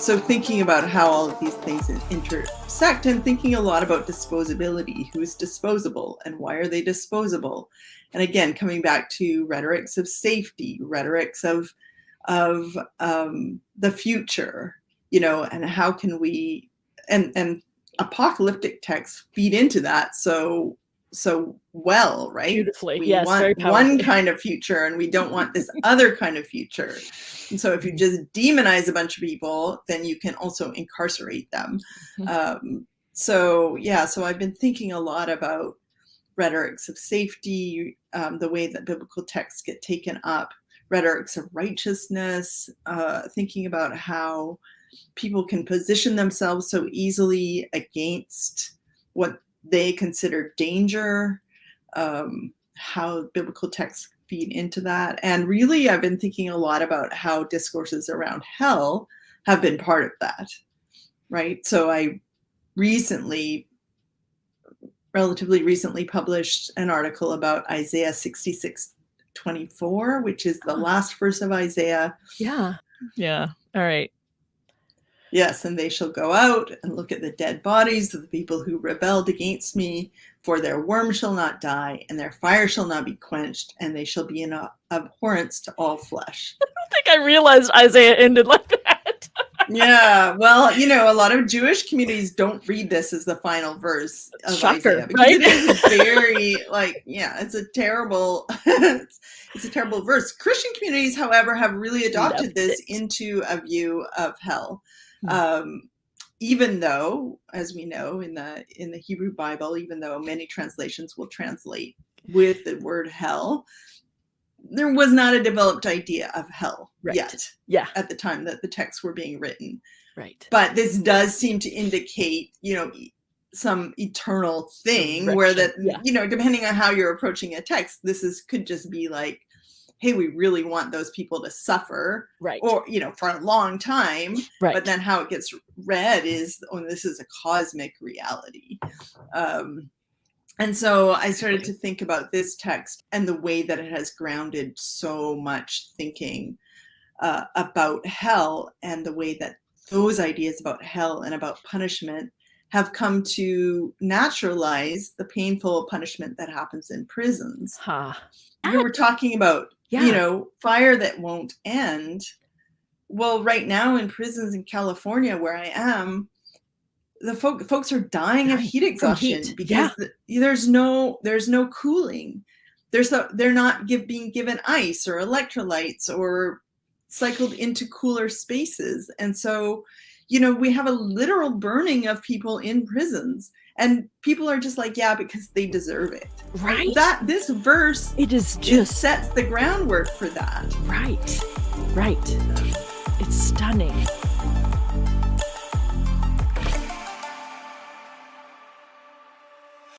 So thinking about how all of these things intersect, and thinking a lot about disposability, who's disposable and why are they disposable? And again, coming back to rhetorics of safety, rhetorics of the future, and how can we, and apocalyptic texts feed into that so well, right? Beautifully. We Yes, very want powerfully. one kind of future and we don't want this other kind of future. And so if you just demonize a bunch of people, then you can also incarcerate them. So I've been thinking a lot about rhetorics of safety, the way that biblical texts get taken up, rhetorics of righteousness, thinking about how people can position themselves so easily against what they consider danger, how biblical texts feed into that. And really, I've been thinking a lot about how discourses around hell have been part of that, right? So I relatively recently published an article about Isaiah 66:24, which is the last verse of Isaiah. Yeah. All right. Yes, and they shall go out and look at the dead bodies of the people who rebelled against me, for their worm shall not die, and their fire shall not be quenched, and they shall be an abhorrence to all flesh. I don't think I realized Isaiah ended like that. Yeah, well, a lot of Jewish communities don't read this as the final verse of Shocker, Isaiah, because right? it is very it's a terrible it's a terrible verse. Christian communities, however, have really adopted this into a view of hell. Even though, as we know in the Hebrew Bible, even though many translations will translate with the word hell, there was not a developed idea of hell yet. Yeah. At the time that the texts were being written. Right. But this does seem to indicate, some eternal thing where that, depending on how you're approaching a text, could just be like, hey, we really want those people to suffer, right? Or, for a long time, right? But then how it gets read is, this is a cosmic reality. And so I started to think about this text and the way that it has grounded so much thinking about hell, and the way that those ideas about hell and about punishment have come to naturalize the painful punishment that happens in prisons. We're talking about, fire that won't end. Well, right now in prisons in California, where I am, the folks are dying of heat exhaustion because there's no cooling. They're not being given ice or electrolytes or cycled into cooler spaces. And so, we have a literal burning of people in prisons, and people are just like, yeah, because they deserve it. Right. This verse, it sets the groundwork for that. Right. It's stunning.